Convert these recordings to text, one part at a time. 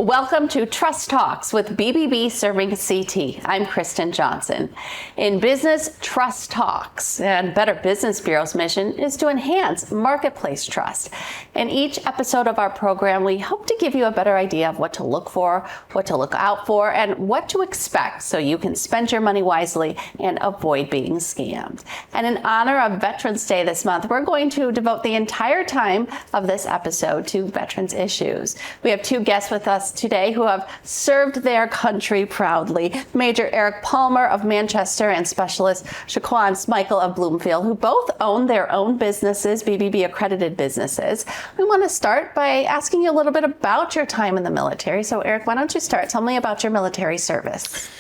Welcome to Trust Talks with BBB Serving CT. I'm Kristen Johnson. In business, trust talks, and Better Business Bureau's mission is to enhance marketplace trust. In each episode of our program, we hope to give you a better idea of what to look for, what to look out for, and what to expect so you can spend your money wisely and avoid being scammed. And in honor of Veterans Day this month, we're going to devote the entire time of this episode to veterans issues. We have two guests with us today who have served their country proudly. Major Eric Palmer of Manchester and Specialist Shaquan Michael of Bloomfield, who both own their own businesses, BBB accredited businesses. We want to start by asking you a little bit about your time in the military. So Eric, why don't you start? Tell me about your military service.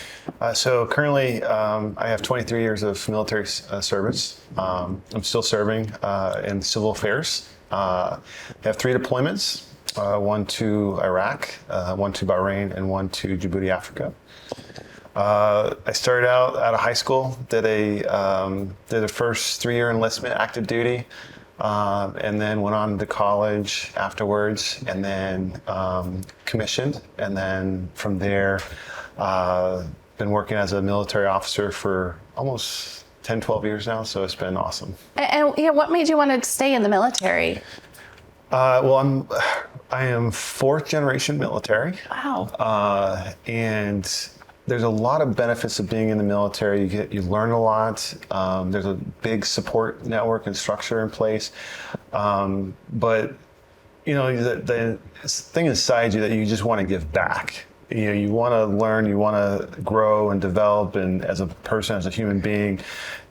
So currently, I have 23 years of military service. I'm still serving in civil affairs. I have 3 deployments. One to Iraq, one to Bahrain, and one to Djibouti, Africa. I started out of high school, did a first 3-year enlistment, active duty, and then went on to college afterwards, and then commissioned, and then from there, been working as a military officer for almost 10, 12 years now, so it's been awesome. And what made you want to stay in the military? Well, I am 4th generation military. Wow. And there's a lot of benefits of being in the military. You learn a lot. There's a big support network and structure in place. But you know, the thing inside you that you just want to give back. You know, you want to learn, you want to grow and develop, and as a person, as a human being.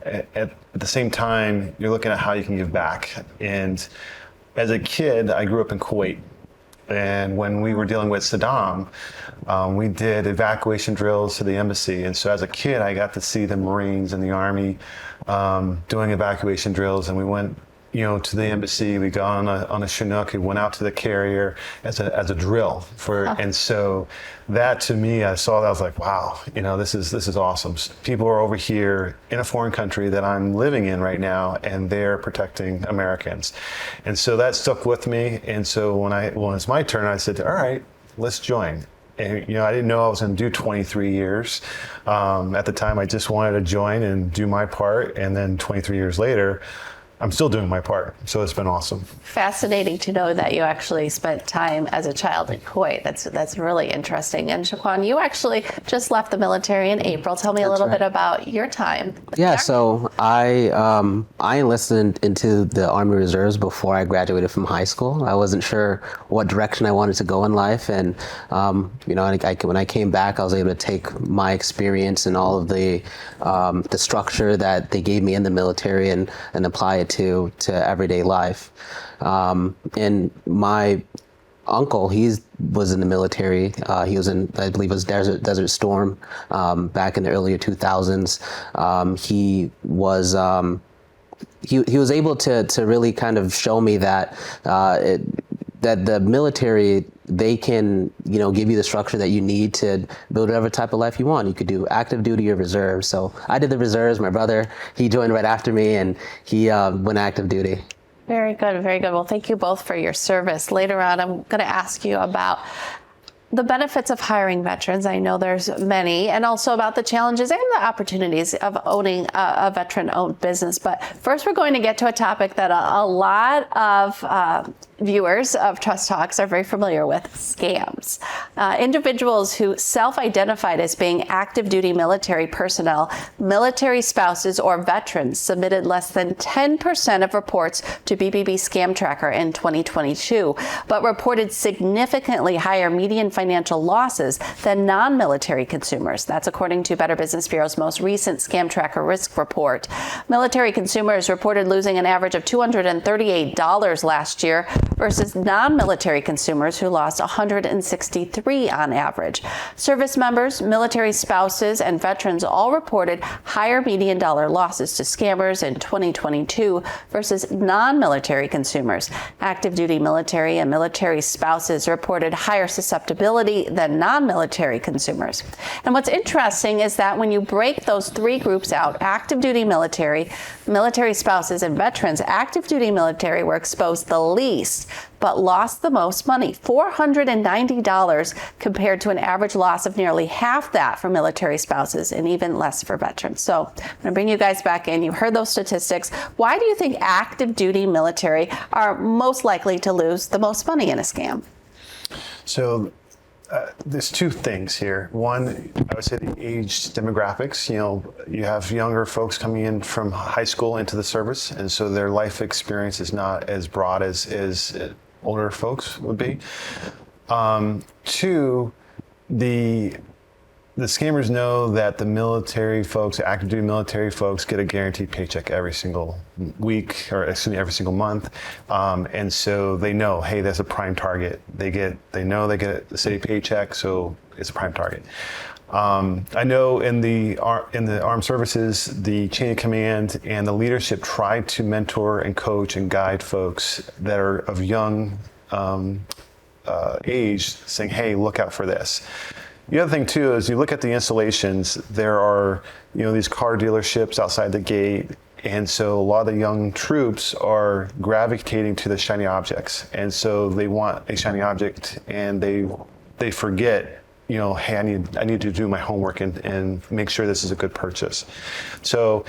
At the same time, you're looking at how you can give back. And as a kid, I grew up in Kuwait. And when we were dealing with Saddam, we did evacuation drills to the embassy. And so as a kid, I got to see the Marines and the Army doing evacuation drills. And we went, you know, to the embassy. We got on a Chinook. We went out to the carrier as a drill and so that to me, I saw that, I was like, wow, you know, this is awesome. People are over here in a foreign country that I'm living in right now, and they're protecting Americans. And so that stuck with me. And so when it's my turn, I said, all right, let's join. And, you know, I didn't know I was going to do 23 years. At the time, I just wanted to join and do my part. And then 23 years later, I'm still doing my part, so it's been awesome. Fascinating to know that you actually spent time as a child in Kuwait. That's really interesting. And Shaquan, you actually just left the military in April. Tell me a little bit about your time. Yeah, so I enlisted into the Army Reserves before I graduated from high school. I wasn't sure what direction I wanted to go in life, and you know, when I came back, I was able to take my experience and all of the structure that they gave me in the military and apply it to everyday life. And my uncle, he was in the military. He was in, I believe it was Desert Storm back in the earlier 2000s. He was able to really kind of show me that that the military, they can, you know, give you the structure that you need to build whatever type of life you want. You could do active duty or reserves. So I did the reserves. My brother, he joined right after me, and he went active duty. Very good, very good. Well, thank you both for your service. Later on, I'm going to ask you about the benefits of hiring veterans. I know there's many, and also about the challenges and the opportunities of owning a veteran-owned business. But first, we're going to get to a topic that a lot of viewers of Trust Talks are very familiar with: scams. Individuals who self-identified as being active duty military personnel, military spouses, or veterans submitted less than 10% of reports to BBB Scam Tracker in 2022, but reported significantly higher median financial losses than non-military consumers. That's according to Better Business Bureau's most recent Scam Tracker Risk Report. Military consumers reported losing an average of $238 last year, versus non-military consumers who lost $163 on average. Service members, military spouses, and veterans all reported higher median dollar losses to scammers in 2022 versus non-military consumers. Active duty military and military spouses reported higher susceptibility than non-military consumers. And what's interesting is that when you break those 3 groups out, active duty military, military spouses, and veterans, active duty military were exposed the least least, but lost the most money, $490, compared to an average loss of nearly half that for military spouses and even less for veterans. So I'm going to bring you guys back in. You heard those statistics. Why do you think active duty military are most likely to lose the most money in a scam? So there's two things here. One, I would say the age demographics. You have younger folks coming in from high school into the service, and so their life experience is not as broad as older folks would be. Two, the scammers know that the military folks, active duty military folks, get a guaranteed paycheck every single week, or excuse me, every single month, and so they know, hey, that's a prime target. They know they get a steady paycheck, so it's a prime target. I know in the armed services, the chain of command and the leadership try to mentor and coach and guide folks that are of young age, saying, hey, look out for this. The other thing too is you look at the installations, there are, these car dealerships outside the gate, and so a lot of the young troops are gravitating to the shiny objects, and so they want a shiny object, and they forget, hey, I need to do my homework and make sure this is a good purchase. So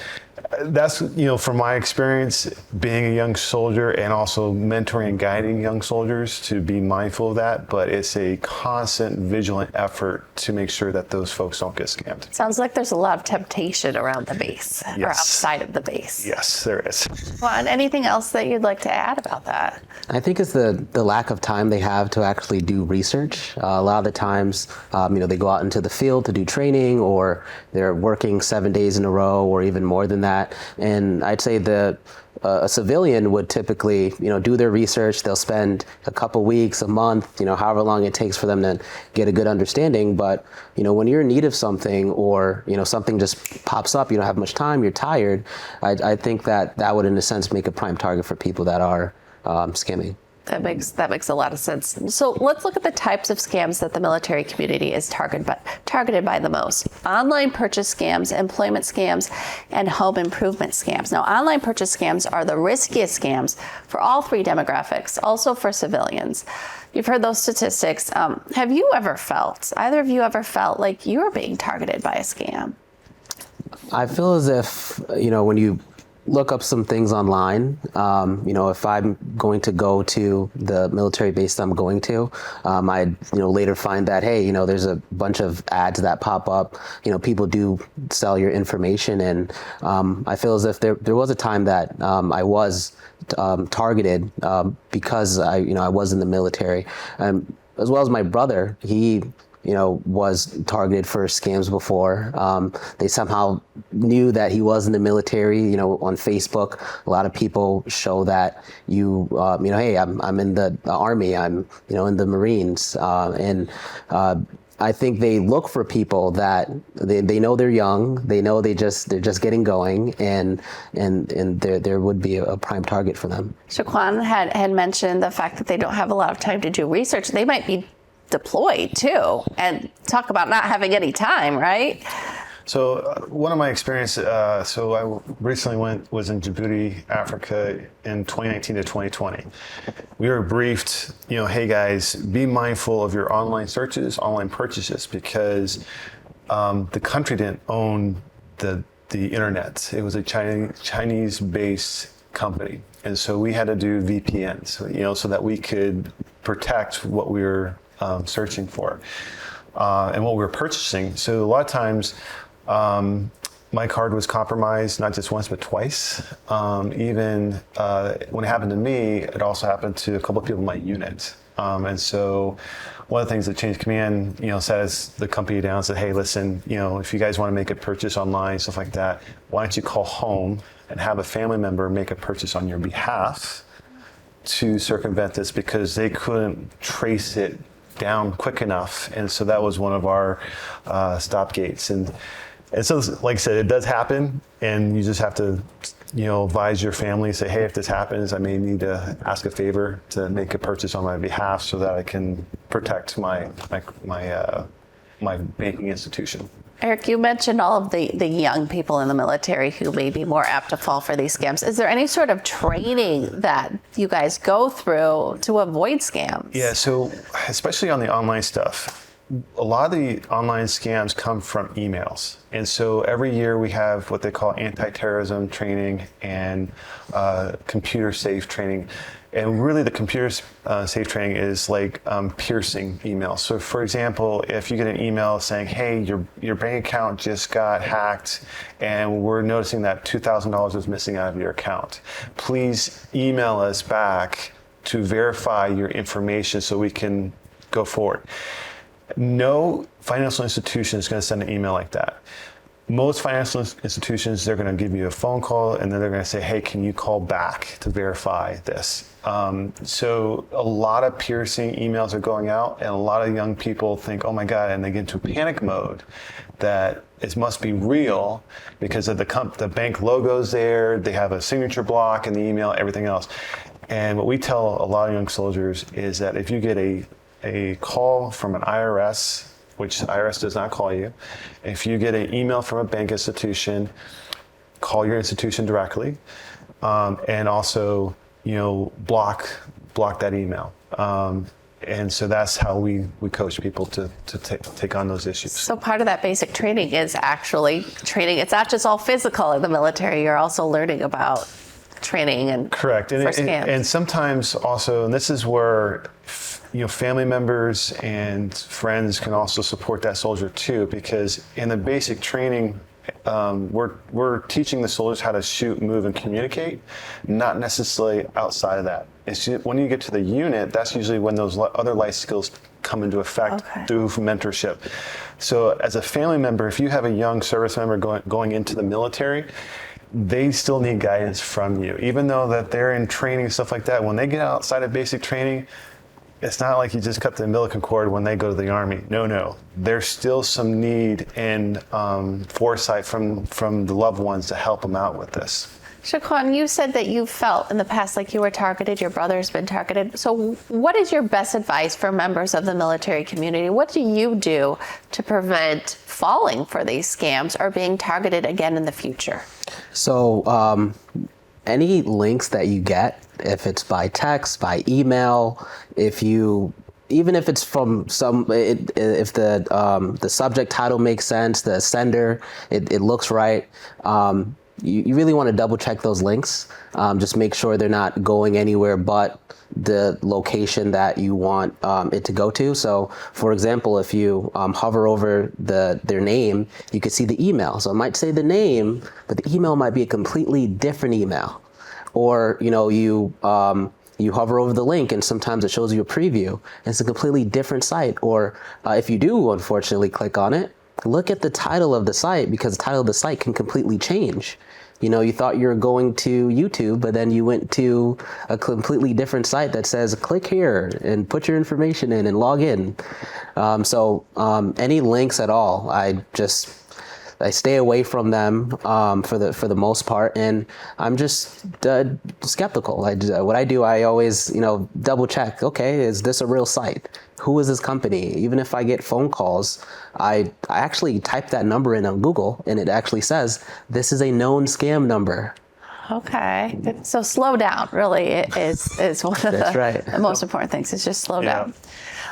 that's, from my experience being a young soldier and also mentoring and guiding young soldiers to be mindful of that, but it's a constant vigilant effort to make sure that those folks don't get scammed. Sounds like there's a lot of temptation around the base, Yes. or outside of the base. Yes, there is. Juan, anything else that you'd like to add about that? I think it's the lack of time they have to actually do research. A lot of the times, they go out into the field to do training, or they're working 7 days in a row, or even more than that. And I'd say a civilian would typically, do their research. They'll spend a couple weeks, a month, however long it takes for them to get a good understanding. But, when you're in need of something, or, something just pops up, you don't have much time, you're tired, I think that would, in a sense, make a prime target for people that are scamming. That makes a lot of sense. So let's look at the types of scams that the military community is targeted by the most. Online purchase scams, employment scams, and home improvement scams. Now, online purchase scams are the riskiest scams for all three demographics, also for civilians. You've heard those statistics. Have you ever felt, either of you ever felt like you were being targeted by a scam? I feel as if, when you look up some things online. If I'm going to go to the military base that I'm going to, I'd later find that, hey, there's a bunch of ads that pop up. People do sell your information, and I feel as if there was a time that I was targeted because I was in the military, as well as my brother. He was targeted for scams before. They somehow knew that he was in the military. On Facebook, a lot of people show that hey, I'm in the Army, I'm, in the Marines. And I think they look for people that they know they're young, they know they're just getting going, and there would be a prime target for them. Shaquan had mentioned the fact that they don't have a lot of time to do research. They might be deployed too, and talk about not having any time, right? So one of my experience, so I recently was in Djibouti, Africa in 2019 to 2020. We were briefed, hey guys, be mindful of your online searches, online purchases, because the country didn't own the internet. It was a Chinese-based company. And so we had to do VPNs, so that we could protect what we were searching for and what we were purchasing. So a lot of times my card was compromised, not just once, but twice. Even when it happened to me, it also happened to a couple of people in my unit. And so one of the things that Change Command, sat the company down and said, hey, listen, if you guys want to make a purchase online, stuff like that, why don't you call home and have a family member make a purchase on your behalf to circumvent this, because they couldn't trace it down quick enough. And so that was one of our stop gates. And so, like I said, it does happen, and you just have to, advise your family, say, hey, if this happens, I may need to ask a favor to make a purchase on my behalf so that I can protect my banking institution. Eric, you mentioned all of the young people in the military who may be more apt to fall for these scams. Is there any sort of training that you guys go through to avoid scams? Yeah, so especially on the online stuff, a lot of the online scams come from emails. And so every year we have what they call anti-terrorism training and computer safe training. And really the computer safe training is like piercing emails. So for example, if you get an email saying, hey, your bank account just got hacked and we're noticing that $2,000 is missing out of your account, please email us back to verify your information so we can go forward. No financial institution is going to send an email like that. Most financial institutions, they're going to give you a phone call and then they're going to say, hey, can you call back to verify this? So a lot of piercing emails are going out and a lot of young people think, oh my God, and they get into panic mode that it must be real because of the bank logo's there, they have a signature block in the email, everything else. And what we tell a lot of young soldiers is that if you get a call from an IRS, which the IRS does not call you. If you get an email from a bank institution, call your institution directly, and also, block that email. And so that's how we coach people to take on those issues. So part of that basic training is actually training. It's not just all physical in the military. You're also learning about training and correct. And, for scams. and sometimes also, and this is where family members and friends can also support that soldier too, because in the basic training, we're teaching the soldiers how to shoot, move, and communicate, not necessarily outside of that. It's when you get to the unit, that's usually when those other life skills come into effect through mentorship. So as a family member, if you have a young service member going into the military, they still need guidance from you. Even though that they're in training and stuff like that, when they get outside of basic training, it's not like you just cut the umbilical cord when they go to the Army. No. There's still some need and foresight from the loved ones to help them out with this. Shaquan, you said that you felt in the past like you were targeted, your brother's been targeted. So what is your best advice for members of the military community? What do you do to prevent falling for these scams or being targeted again in the future? So any links that you get, if it's by text, by email, even if it's from if the subject title makes sense, the sender, it looks right, you really want to double check those links. Just make sure they're not going anywhere but the location that you want it to go to. So for example, if you hover over their name, you can see the email. So it might say the name, but the email might be a completely different email. Or, you hover over the link and sometimes it shows you a preview and it's a completely different site. Or if you do unfortunately click on it, look at the title of the site, because the title of the site can completely change. You thought you were going to YouTube, but then you went to a completely different site that says, click here and put your information in and log in. So any links at all, I stay away from them for the most part, and I'm just skeptical. What I do, I always double check. Okay, is this a real site? Who is this company? Even if I get phone calls, I actually type that number in on Google, and it actually says this is a known scam number. Okay, so slow down. Really, is one of the most important things. Is just slow down.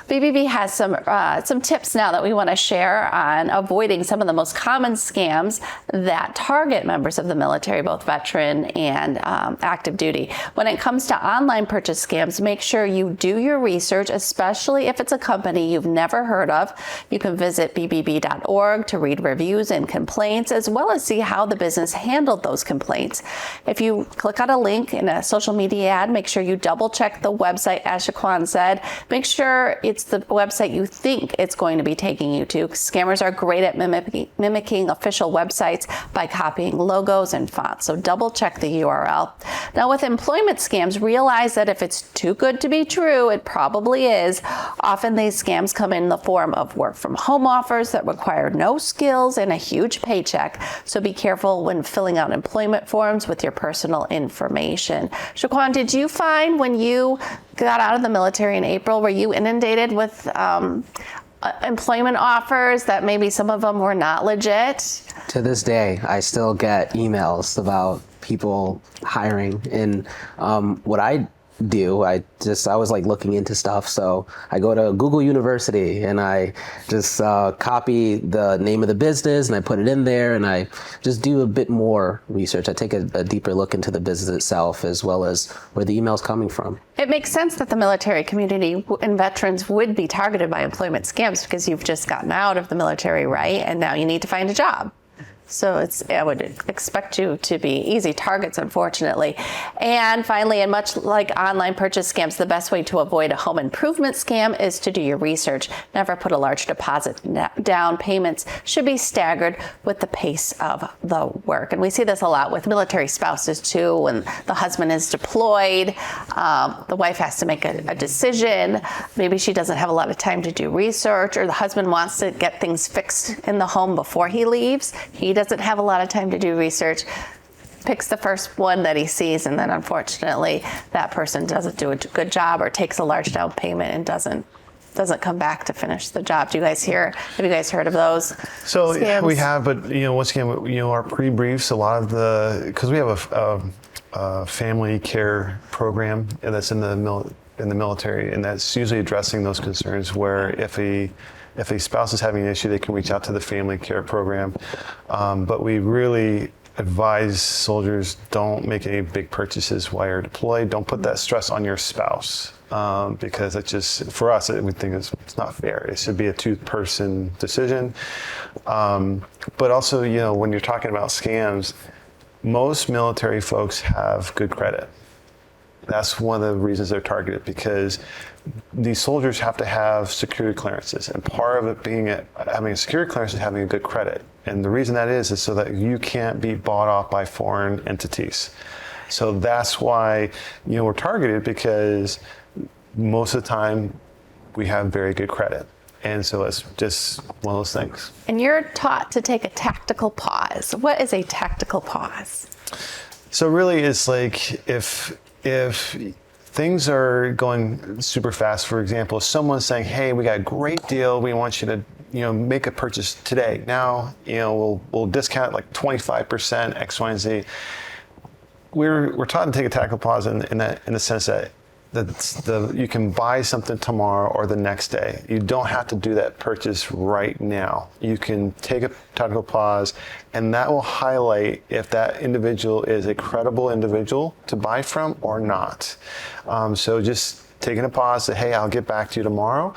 BBB has some tips now that we want to share on avoiding some of the most common scams that target members of the military, both veteran and active duty. When it comes to online purchase scams, make sure you do your research, especially if it's a company you've never heard of. You can visit bbb.org to read reviews and complaints, as well as see how the business handled those complaints. If you click on a link in a social media ad, make sure you double check the website, as Shaquan said. Make sure it's the website you think it's going to be taking you to. Scammers are great at mimicking official websites by copying logos and fonts, so double check the URL. Now with employment scams, realize that if it's too good to be true, it probably is. Often these scams come in the form of work from home offers that require no skills and a huge paycheck, so be careful when filling out employment forms with your personal information. Shaquan, did you find when you got out of the military in April, were you inundated with employment offers that maybe some of them were not legit? To this day, I still get emails about people hiring. And what I do, I was like looking into stuff. So I go to Google University and I just copy the name of the business and I put it in there and I just do a bit more research. I take a deeper look into the business itself as well as where the email's coming from. It makes sense that the military community and veterans would be targeted by employment scams because you've just gotten out of the military, right? And now you need to find a job. So I would expect you to be easy targets, unfortunately. And finally, and much like online purchase scams, the best way to avoid a home improvement scam is to do your research. Never put a large deposit down. Payments should be staggered with the pace of the work. And we see this a lot with military spouses too. When the husband is deployed, the wife has to make a decision. Maybe she doesn't have a lot of time to do research, or the husband wants to get things fixed in the home before he leaves. He doesn't have a lot of time to do research, picks the first one that he sees, and then unfortunately that person doesn't do a good job or takes a large down payment and doesn't come back to finish the job. Have you guys heard of those? So scams? we have, but once again, our pre-briefs, a lot of because we have a family care program that's in the military, and that's usually addressing those concerns where if a spouse is having an issue, they can reach out to the family care program. But we really advise soldiers, don't make any big purchases while you're deployed. Don't put that stress on your spouse because it just, for us, we think it's not fair. It should be a two-person decision. But also, when you're talking about scams, most military folks have good credit. That's one of the reasons they're targeted, because these soldiers have to have security clearances, and part of it having a security clearance is having a good credit. And the reason that is so that you can't be bought off by foreign entities. So that's why we're targeted, because most of the time we have very good credit. And so it's just one of those things. And you're taught to take a tactical pause. What is a tactical pause? So really it's like if things are going super fast, for example, someone's saying, hey, we got a great deal, we want you to make a purchase today. Now, we'll discount like 25%, X, Y, and Z. We're taught to take a tactical pause in the sense that you can buy something tomorrow or the next day. You don't have to do that purchase right now. You can take a tactical pause, and that will highlight if that individual is a credible individual to buy from or not. So just taking a pause, say, hey, I'll get back to you tomorrow.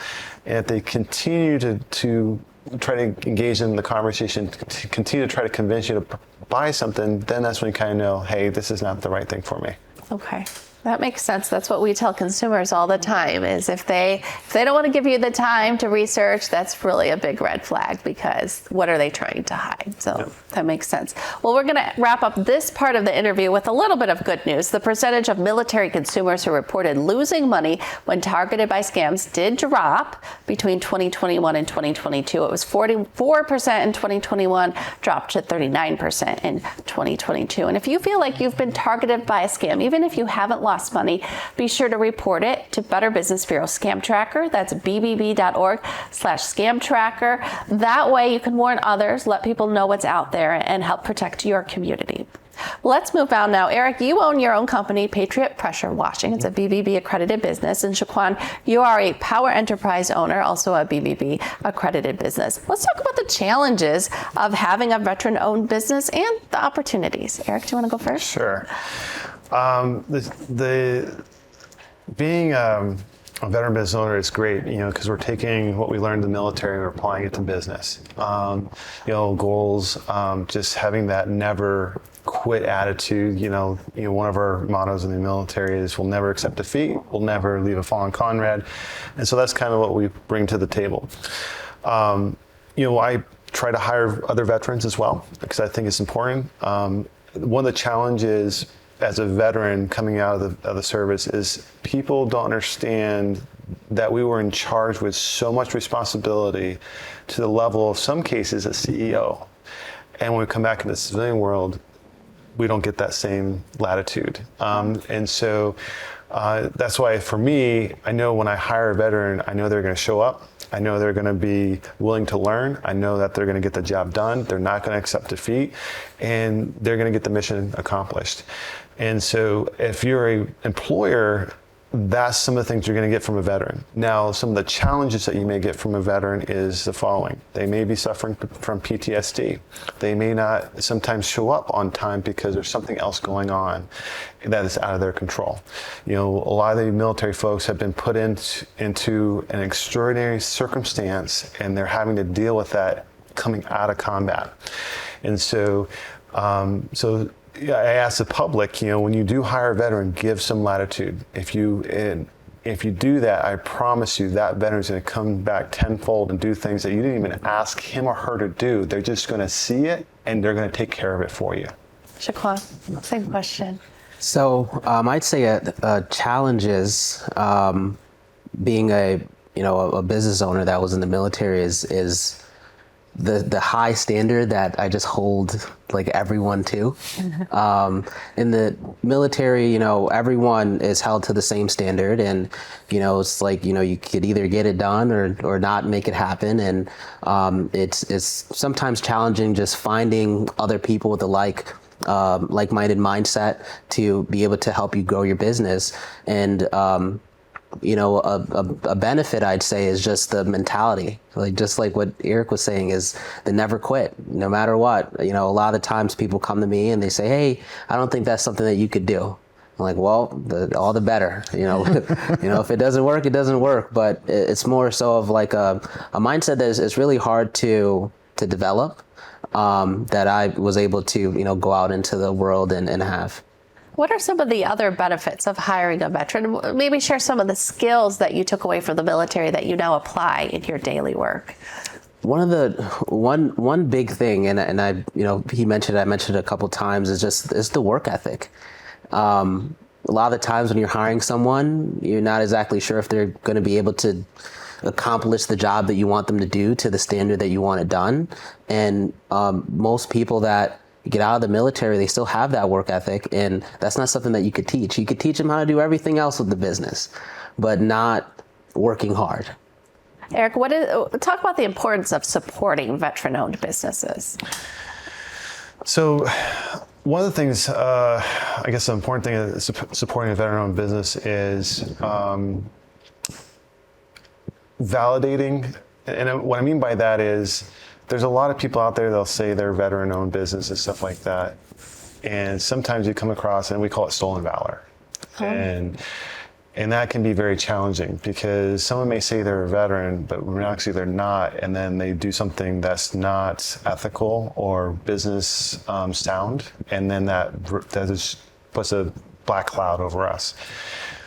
And if they continue to try to engage in the conversation, continue to try to convince you to buy something, then that's when you kind of know, hey, this is not the right thing for me. Okay. That makes sense. That's what we tell consumers all the time, is if they don't want to give you the time to research, that's really a big red flag, because what are they trying to hide? So That makes sense. Well, we're going to wrap up this part of the interview with a little bit of good news. The percentage of military consumers who reported losing money when targeted by scams did drop between 2021 and 2022. It was 44% in 2021, dropped to 39% in 2022. And if you feel like you've been targeted by a scam, even if you haven't lost money, be sure to report it to Better Business Bureau Scam Tracker. That's bbb.org/scam tracker. That way you can warn others, let people know what's out there, and help protect your community. Let's move on now. Eric, you own your own company, Patriot Pressure Washing. It's a BBB accredited business. And Shaquan, you are a Power Enterprise owner, also a BBB accredited business. Let's talk about the challenges of having a veteran-owned business and the opportunities. Eric, do you want to go first? Sure. Being a veteran business owner is great, because we're taking what we learned in the military and we're applying it to business. Goals, just having that never quit attitude. One of our mottos in the military is we'll never accept defeat, we'll never leave a fallen comrade. And so that's kind of what we bring to the table. I try to hire other veterans as well, because I think it's important. One of the challenges as a veteran coming out of the service is people don't understand that we were in charge with so much responsibility to the level of some cases a CEO. And when we come back into the civilian world, we don't get that same latitude. And so That's why for me, I know when I hire a veteran, I know they're going to show up. I know they're going to be willing to learn. I know that they're going to get the job done. They're not going to accept defeat, and they're going to get the mission accomplished. And so if you're an employer, that's some of the things you're going to get from a veteran. Now, some of the challenges that you may get from a veteran is the following. They may be suffering from PTSD. They may not sometimes show up on time because there's something else going on that is out of their control. You know, a lot of the military folks have been put into an extraordinary circumstance, and they're having to deal with that coming out of combat. And so, yeah, I ask the public, you know, when you do hire a veteran, give some latitude. If you do that, I promise you that veteran's going to come back tenfold and do things that you didn't even ask him or her to do. They're just going to see it, and they're going to take care of it for you. Shaquan, same question. So I'd say a challenge is being a business owner that was in the military is the high standard that I just hold like everyone to. In the military, everyone is held to the same standard, and it's like you could either get it done or not make it happen, and it's sometimes challenging just finding other people with the like-minded mindset to be able to help you grow your business. And a benefit I'd say is just the mentality, just like what Eric was saying, is the never quit, no matter what. A lot of the times people come to me and they say, "Hey, I don't think that's something that you could do." I'm like, well, all the better. If it doesn't work, it doesn't work. But it's more so of like a mindset that is really hard to develop, that I was able to go out into the world and have. What are some of the other benefits of hiring a veteran? Maybe share some of the skills that you took away from the military that you now apply in your daily work. One big thing, and I mentioned it a couple times, is the work ethic. A lot of the times when you're hiring someone, you're not exactly sure if they're going to be able to accomplish the job that you want them to do to the standard that you want it done. And most people that get out of the military, they still have that work ethic, and that's not something that you could teach. You could teach them how to do everything else with the business, but not working hard. Eric, talk about the importance of supporting veteran-owned businesses. So one of the things, I guess the important thing is supporting a veteran-owned business is validating. And what I mean by that is there's a lot of people out there that'll say they're veteran-owned business and stuff like that. And sometimes you come across, and we call it stolen valor. And that can be very challenging, because someone may say they're a veteran, but actually they're not. And then they do something that's not ethical or business sound. And then that just puts a black cloud over us.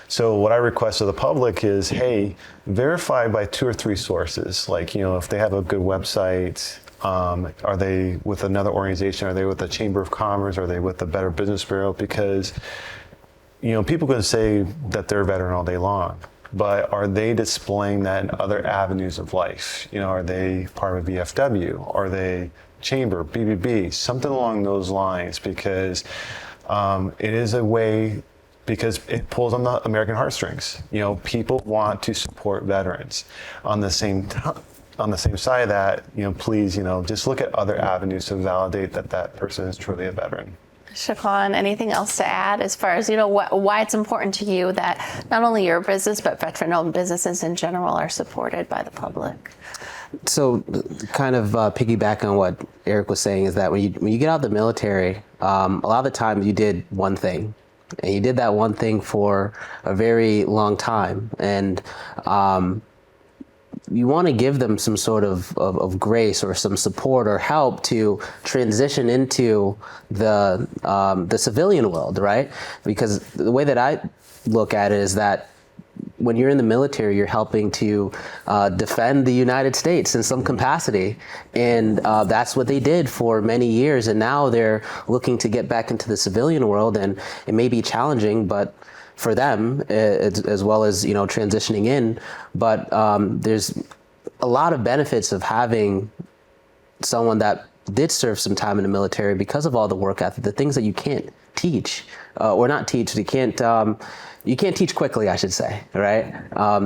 So what I request of the public is, hey, verify by 2 or 3 sources. Like, if they have a good website, are they with another organization? Are they with the Chamber of Commerce? Are they with the Better Business Bureau? Because, people can say that they're a veteran all day long, but are they displaying that in other avenues of life? Are they part of VFW? Are they Chamber, BBB, something along those lines? Because it is a way, because it pulls on the American heartstrings. People want to support veterans. On the same side of that, please, just look at other avenues to validate that person is truly a veteran. Shaquan, anything else to add as far as, why it's important to you that not only your business, but veteran-owned businesses in general are supported by the public? So kind of piggyback on what Eric was saying is that when you get out of the military, a lot of the time you did one thing. And you did that one thing for a very long time. And you want to give them some sort of grace or some support or help to transition into the civilian world, right? Because the way that I look at it is that when you're in the military, you're helping to defend the United States in some capacity. And that's what they did for many years. And now they're looking to get back into the civilian world. And it may be challenging, but for them, as well as, transitioning in. But there's a lot of benefits of having someone that did serve some time in the military, because of all the work ethic, the things that you can't teach, or not teach, you can't teach quickly, I should say, right?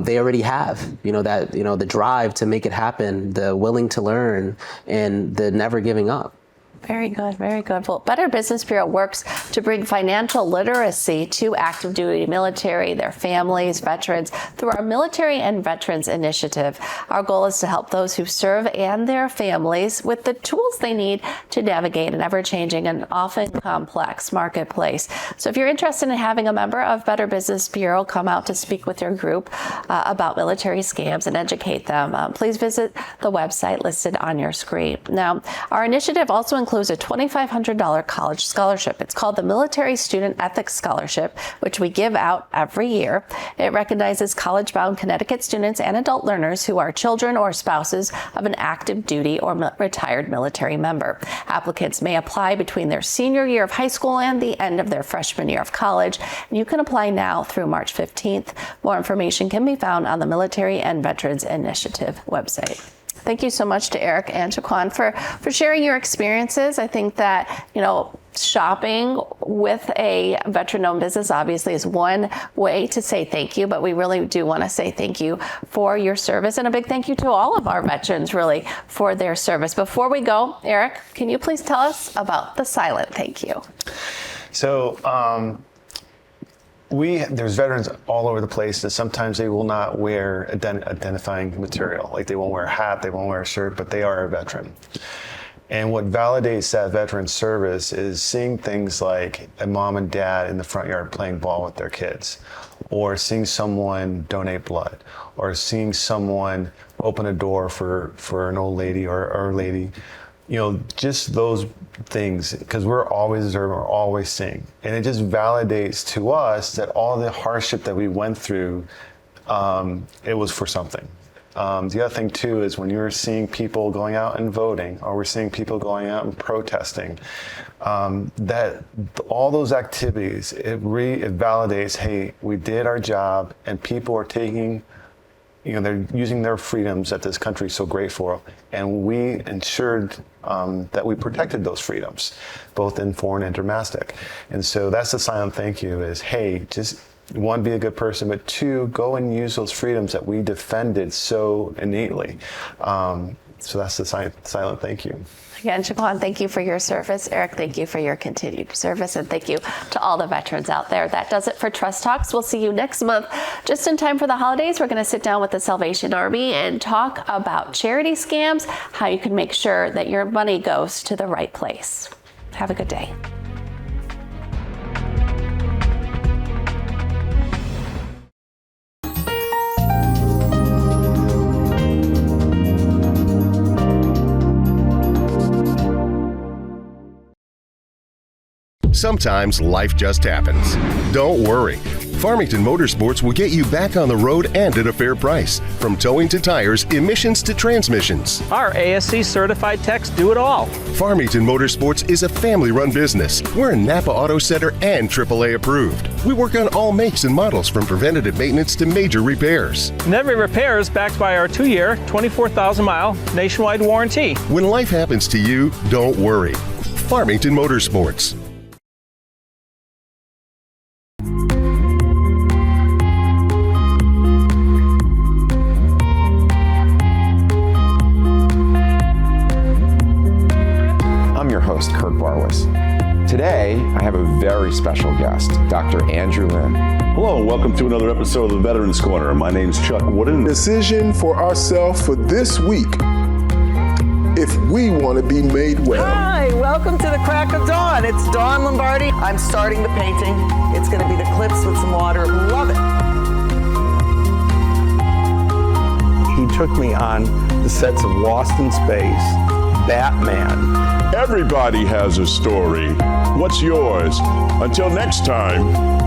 They already have, the drive to make it happen, the willing to learn, and the never giving up. Very good, very good. Well, Better Business Bureau works to bring financial literacy to active duty military, their families, veterans, through our Military and Veterans Initiative. Our goal is to help those who serve and their families with the tools they need to navigate an ever-changing and often complex marketplace. So if you're interested in having a member of Better Business Bureau come out to speak with your group about military scams and educate them, please visit the website listed on your screen. Now, our initiative also includes a $2,500 college scholarship. It's called the Military Student Ethics Scholarship, which we give out every year. It recognizes college-bound Connecticut students and adult learners who are children or spouses of an active duty or retired military member. Applicants may apply between their senior year of high school and the end of their freshman year of college. And you can apply now through March 15th. More information can be found on the Military and Veterans Initiative website. Thank you so much to Eric and Shaquan for sharing your experiences. I think that, shopping with a veteran-owned business obviously is one way to say thank you, but we really do want to say thank you for your service, and a big thank you to all of our veterans really for their service. Before we go, Eric, can you please tell us about the silent thank you? So, there's veterans all over the place that sometimes they will not wear identifying material. Like they won't wear a hat, they won't wear a shirt, but they are a veteran. And what validates that veteran service is seeing things like a mom and dad in the front yard playing ball with their kids, or seeing someone donate blood, or seeing someone open a door for an old lady or a lady. Just those things, because we're always observing, we're always seeing. And it just validates to us that all the hardship that we went through, it was for something. The other thing too is when you're seeing people going out and voting, or we're seeing people going out and protesting, that all those activities, it validates, hey, we did our job, and people are taking, they're using their freedoms that this country is so great for, and we ensured that we protected those freedoms, both in foreign and domestic. And so that's the silent thank you is, hey, just one, be a good person, but two, go and use those freedoms that we defended so innately. So that's the silent thank you. Again, Shaquan, thank you for your service. Eric, thank you for your continued service. And thank you to all the veterans out there. That does it for Trust Talks. We'll see you next month. Just in time for the holidays, we're going to sit down with the Salvation Army and talk about charity scams, how you can make sure that your money goes to the right place. Have a good day. Sometimes life just happens. Don't worry. Farmington Motorsports will get you back on the road and at a fair price. From towing to tires, emissions to transmissions. Our ASC certified techs do it all. Farmington Motorsports is a family-run business. We're a Napa Auto Center and AAA approved. We work on all makes and models from preventative maintenance to major repairs. And every repair is backed by our 2-year, 24,000-mile nationwide warranty. When life happens to you, don't worry. Farmington Motorsports. Kurt Barwis. Today, I have a very special guest, Dr. Andrew Lynn. Hello, and welcome to another episode of the Veterans Corner. My name is Chuck Wooden. Decision for ourselves for this week, if we want to be made well. Hi, welcome to the crack of dawn. It's Dawn Lombardi. I'm starting the painting. It's going to be the clips with some water. Love it. He took me on the sets of Lost in Space, Batman. Everybody has a story. What's yours? Until next time.